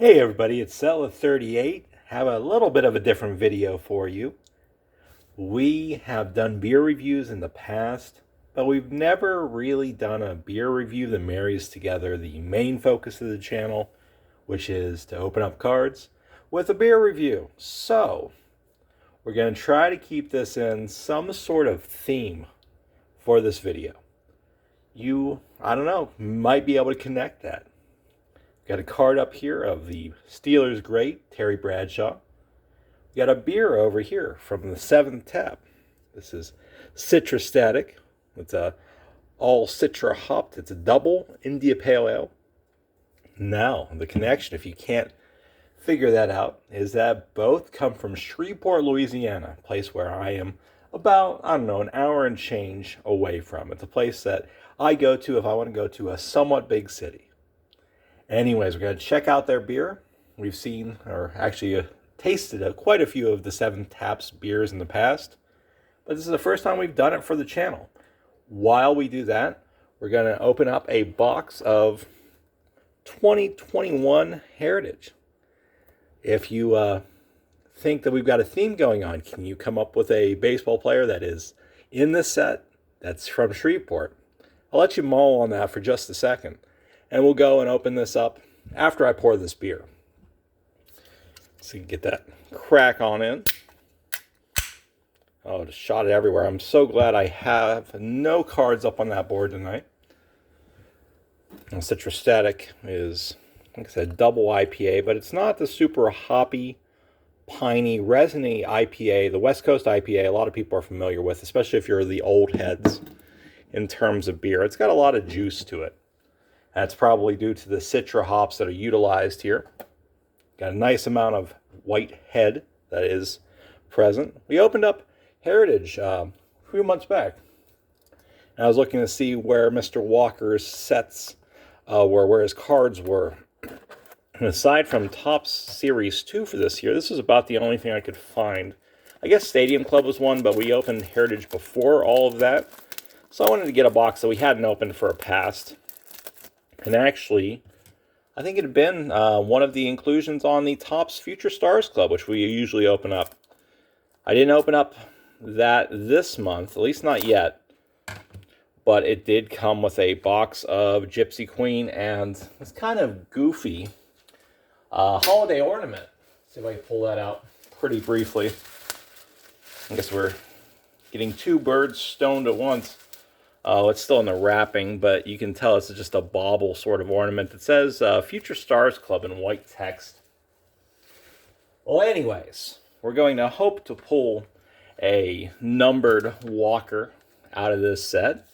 Hey everybody, it's Sella38. Have a little bit of a different video for you. We have done beer reviews in the past, but we've never really done a beer review that marries together the main focus of the channel, which is to open up cards, with a beer review. So, we're going to try to keep this in some sort of theme for this video. I don't know, might be able to connect that. Got a card up here of the Steelers great, Terry Bradshaw. We got a beer over here from the 7th tap. This is Citrastatic. It's all Citra hopped. It's a double India Pale Ale. Now, the connection, if you can't figure that out, is that both come from Shreveport, Louisiana, a place where I am about, an hour and change away from. It's a place that I go to if I want to go to a somewhat big city. Anyways, we're going to check out their beer. We've seen, or actually tasted quite a few of the 7 Taps beers in the past, but this is the first time we've done it for the channel. While we do that, we're going to open up a box of 2021 Heritage. If you think that we've got a theme going on, can you come up with a baseball player that is in this set that's from Shreveport? I'll let you mull on that for just a second. And we'll go and open this up after I pour this beer. So you can get that crack on in. Oh, just shot it everywhere. I'm so glad I have no cards up on that board tonight. And Citrastatic is, like I said, double IPA, but it's not the super hoppy, piney, resiny IPA, the West Coast IPA a lot of people are familiar with, especially if you're the old heads in terms of beer. It's got a lot of juice to it. That's probably due to the Citra hops that are utilized here. Got a nice amount of white head that is present. We opened up Heritage a few months back. And I was looking to see where Mr. Walker's sets were, where his cards were. And aside from Topps Series 2 for this year, this was about the only thing I could find. I guess Stadium Club was one, but we opened Heritage before all of that. So I wanted to get a box that we hadn't opened for a past. And actually, I think it had been one of the inclusions on the Topps Future Stars Club, which we usually open up. I didn't open up that this month, at least not yet. But it did come with a box of Gypsy Queen and this kind of goofy holiday ornament. Let's see if I can pull that out pretty briefly. I guess we're getting 2 birds stoned at once. Oh, it's still in the wrapping, but you can tell it's just a bauble sort of ornament that says Future Stars Club in white text. Well, anyways, we're going to hope to pull a numbered Walker out of this set.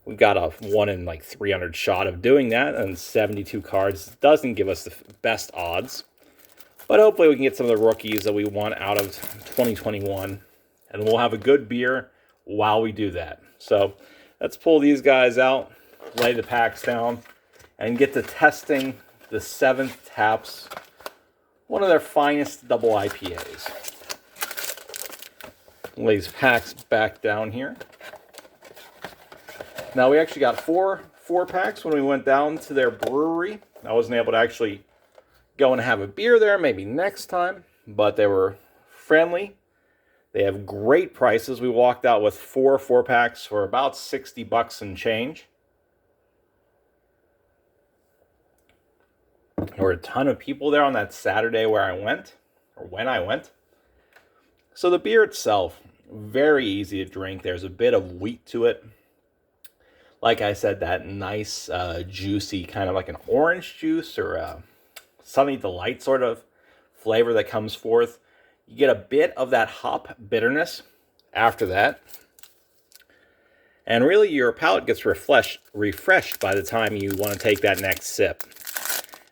We've got a 1 in like 300 shot of doing that, and 72 cards doesn't give us the best odds. But hopefully we can get some of the rookies that we want out of 2021, and we'll have a good beer while we do that. So let's pull these guys out, lay the packs down, and get to testing the 7th Taps, one of their finest double IPAs. Lay these packs back down here. Now we actually got four packs when we went down to their brewery. I wasn't able to actually go and have a beer there, maybe next time, but they were friendly. They have great prices. We walked out with 4 packs for about $60 and change. There were a ton of people there on that Saturday when I went. So the beer itself, very easy to drink. There's a bit of wheat to it. Like I said, that nice, juicy, kind of like an orange juice or a Sunny Delight sort of flavor that comes forth. You get a bit of that hop bitterness after that. And really your palate gets refreshed by the time you want to take that next sip.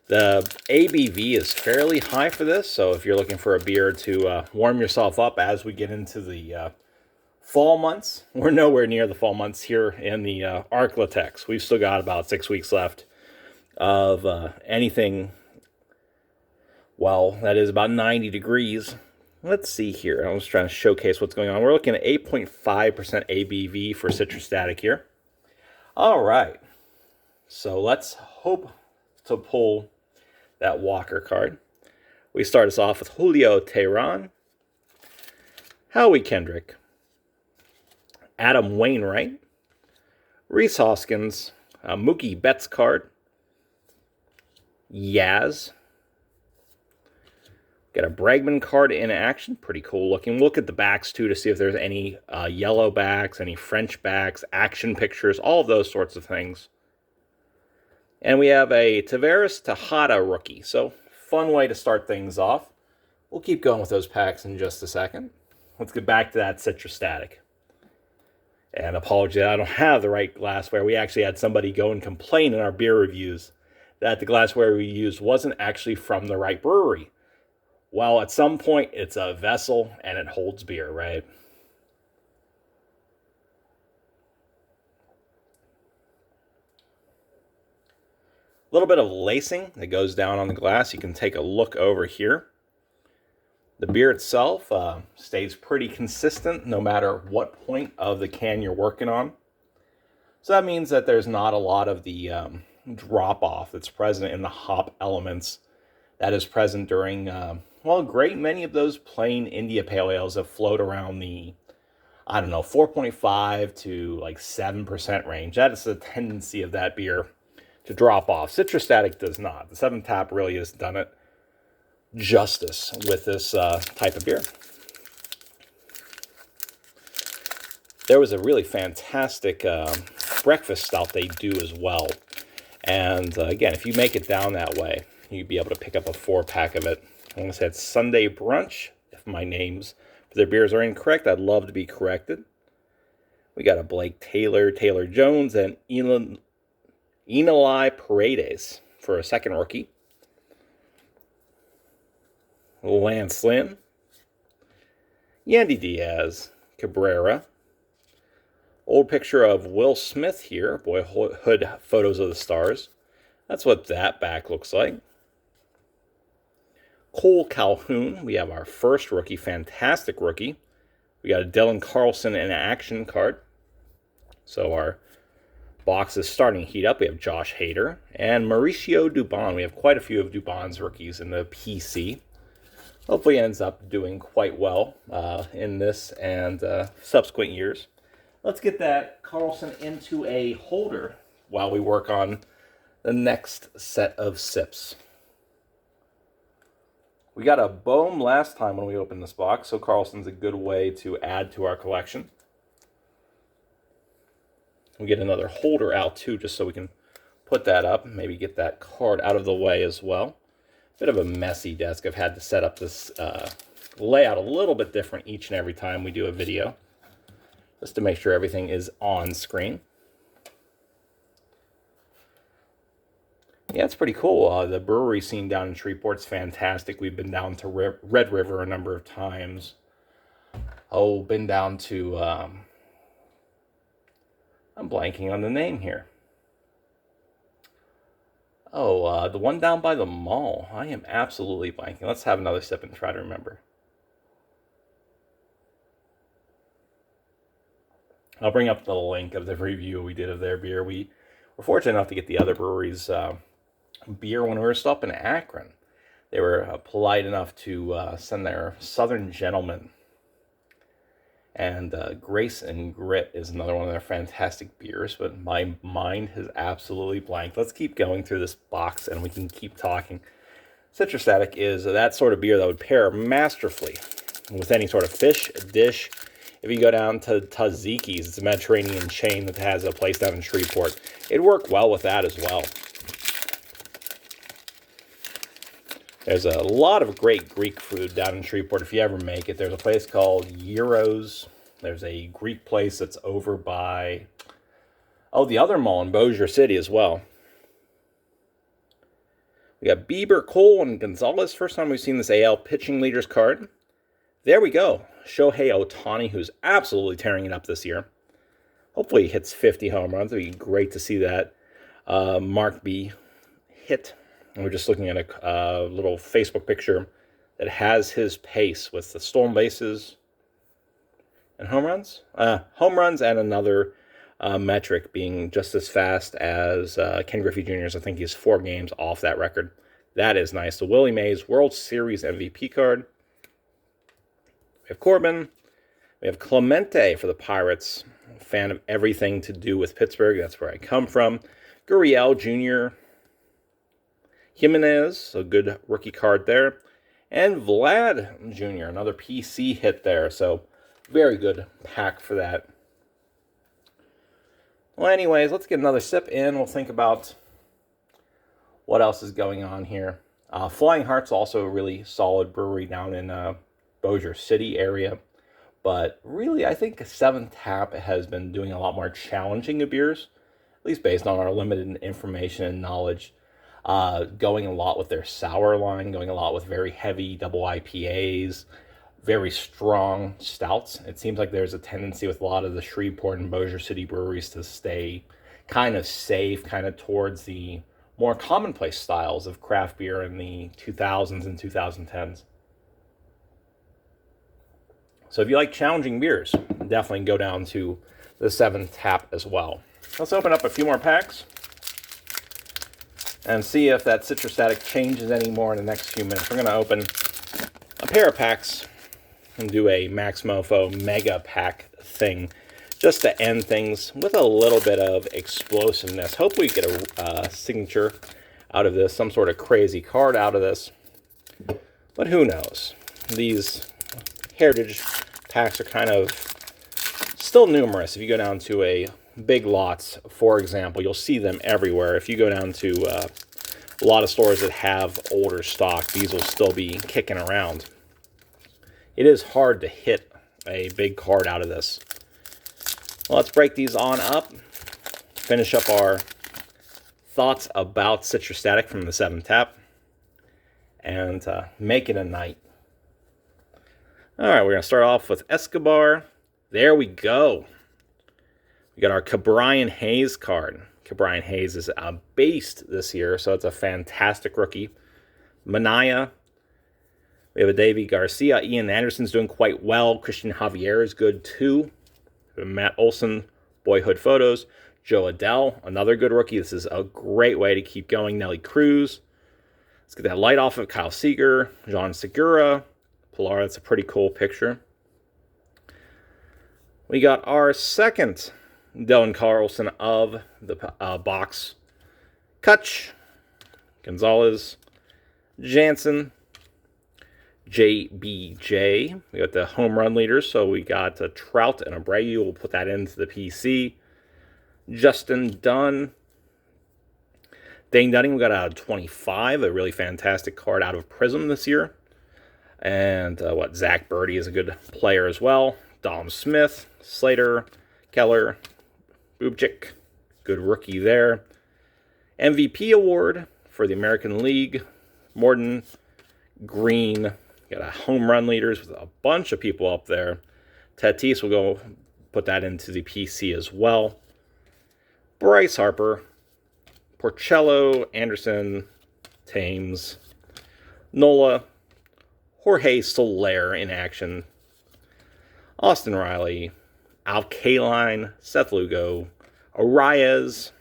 The ABV is fairly high for this, so if you're looking for a beer to warm yourself up as we get into the fall months, we're nowhere near the fall months here in the Arklatex. We've still got about 6 weeks left of anything, well, that is about 90 degrees. Let's see here. I was trying to showcase what's going on. We're looking at 8.5% ABV for Citrastatic here. All right. So let's hope to pull that Walker card. We start us off with Julio Teheran, Howie Kendrick, Adam Wainwright, Reese Hoskins, Mookie Betts card, Yaz. Got a Bregman card in action. Pretty cool looking. Look at the backs, too, to see if there's any yellow backs, any French backs, action pictures, all of those sorts of things. And we have a Tavares Tejada rookie. So, fun way to start things off. We'll keep going with those packs in just a second. Let's get back to that Citrastatic. And apologies, I don't have the right glassware. We actually had somebody go and complain in our beer reviews that the glassware we used wasn't actually from the right brewery. Well, at some point, it's a vessel and it holds beer, right? A little bit of lacing that goes down on the glass. You can take a look over here. The beer itself stays pretty consistent no matter what point of the can you're working on. So that means that there's not a lot of the drop-off that's present in the hop elements that is present during, well, a great many of those plain India Pale Ales have flowed around the, 4.5 to like 7% range. That is the tendency of that beer to drop off. Citrastatic does not. The 7 Tap really has done it justice with this type of beer. There was a really fantastic breakfast stout they do as well. And again, if you make it down that way, you'd be able to pick up a 4-pack of it. I'm going to say it's Sunday Brunch. If my names for their beers are incorrect, I'd love to be corrected. We got a Blake Taylor, Taylor Jones, and Enilai Paredes for a second rookie. Lance Lynn, Yandy Diaz, Cabrera. Old picture of Will Smith here, Boyhood Photos of the Stars. That's what that back looks like. Cole Calhoun, we have our first rookie, fantastic rookie. We got a Dylan Carlson in action card. So our box is starting to heat up. We have Josh Hader and Mauricio Dubon. We have quite a few of Dubon's rookies in the PC. Hopefully ends up doing quite well in this and subsequent years. Let's get that Carlson into a holder while we work on the next set of sips. We got a Bohm last time when we opened this box, so Carlson's a good way to add to our collection. We get another holder out too, just so we can put that up, maybe get that card out of the way as well. Bit of a messy desk. I've had to set up this layout a little bit different each and every time we do a video, just to make sure everything is on screen. Yeah, it's pretty cool. The brewery scene down in Shreveport's fantastic. We've been down to Red River a number of times. Oh, been down to, I'm blanking on the name here. Oh, the one down by the mall. I am absolutely blanking. Let's have another sip and try to remember. I'll bring up the link of the review we did of their beer. We were fortunate enough to get the other breweries' beer when we were still up in Akron. They were polite enough to send their Southern Gentleman. And Grace and Grit is another one of their fantastic beers, but my mind has absolutely blanked. Let's keep going through this box and we can keep talking. Citrastatic is that sort of beer that would pair masterfully with any sort of fish dish. If you go down to Tzatziki's, it's a Mediterranean chain that has a place down in Shreveport. It'd work well with that as well. There's a lot of great Greek food down in Shreveport if you ever make it. There's a place called Euros. There's a Greek place that's over by, the other mall in Bossier City as well. We got Bieber, Cole, and Gonzalez. First time we've seen this AL pitching leaders card. There we go. Shohei Ohtani, who's absolutely tearing it up this year. Hopefully he hits 50 home runs. It'd be great to see that Mark B hit. And we're just looking at a little Facebook picture that has his pace with the stolen bases and home runs. Home runs and another metric being just as fast as Ken Griffey Jr.'s. I think he's 4 games off that record. That is nice. The Willie Mays World Series MVP card. We have Corbin. We have Clemente for the Pirates. Fan of everything to do with Pittsburgh. That's where I come from. Gurriel Jr. Jimenez, a good rookie card there. And Vlad Jr., another PC hit there. So, very good pack for that. Well, anyways, let's get another sip in. We'll think about what else is going on here. Flying Heart's also a really solid brewery down in Bossier City area. But really, I think 7th Tap has been doing a lot more challenging of beers, at least based on our limited information and knowledge. Going a lot with their sour line, going a lot with very heavy double IPAs, very strong stouts. It seems like there's a tendency with a lot of the Shreveport and Bossier City breweries to stay kind of safe, kind of towards the more commonplace styles of craft beer in the 2000s and 2010s. So if you like challenging beers, definitely go down to the 7th Tap as well. Let's open up a few more packs and see if that Citrastatic changes any more in the next few minutes. We're going to open a pair of packs and do a Max Mofo mega pack thing just to end things with a little bit of explosiveness. Hopefully we get a signature out of this, some sort of crazy card out of this. But who knows? These Heritage packs are kind of still numerous. If you go down to a Big Lots, for example, you'll see them everywhere. If you go down to a lot of stores that have older stock, these will still be kicking around. It is hard to hit a big card out of this. Well, let's break these on up, finish up our thoughts about Citrastatic from the 7th Tap, and make it a night. All right, we're going to start off with Escobar. There we go. We got our Cabrian Hayes card. Cabrian Hayes is a beast this year, so it's a fantastic rookie. Manaya. We have a Davey Garcia. Ian Anderson's doing quite well. Christian Javier is good too. We have Matt Olson, Boyhood Photos. Joe Adele, another good rookie. This is a great way to keep going. Nelly Cruz. Let's get that light off of Kyle Seager. John Segura. Pilar, that's a pretty cool picture. We got our second Dylan Carlson of the box. Kutch, Gonzalez, Jansen, JBJ. We got the home run leaders, so we got Trout and Abreu. We'll put that into the PC. Justin Dunn. Dane Dunning, we got out of 25, a really fantastic card out of Prism this year. And Zach Birdie is a good player as well. Dom Smith, Slater, Keller, Bubchik, good rookie there. MVP award for the American League, Morton, Green. Got a home run leaders with a bunch of people up there. Tatis will go put that into the PC as well. Bryce Harper, Porcello, Anderson, Thames, Nola, Jorge Soler in action, Austin Riley, Al Kaline, Seth Lugo, Arias,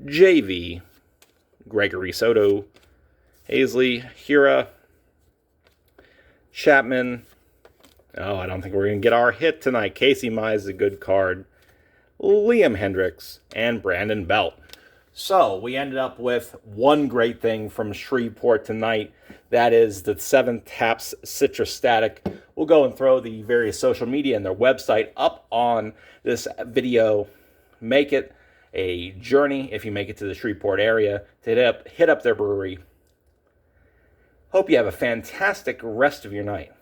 JV, Gregory Soto, Hazley, Hira, Chapman. Oh, I don't think we're going to get our hit tonight. Casey Mize is a good card. Liam Hendricks, and Brandon Belt. So, we ended up with one great thing from Shreveport tonight. That is the 7th Taps Citrastatic. We'll go and throw the various social media and their website up on this video. Make it a journey if you make it to the Shreveport area to hit up their brewery. Hope you have a fantastic rest of your night.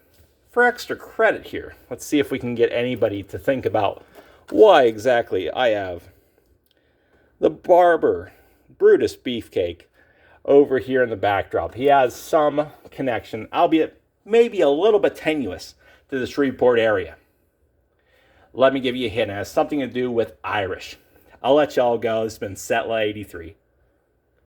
For extra credit here, let's see if we can get anybody to think about why exactly I have the Barber Brutus Beefcake over here in the backdrop. He has some connection, albeit maybe a little bit tenuous, to the Shreveport area. Let me give you a hint. It has something to do with Irish. I'll let y'all go. It's been Setla 83.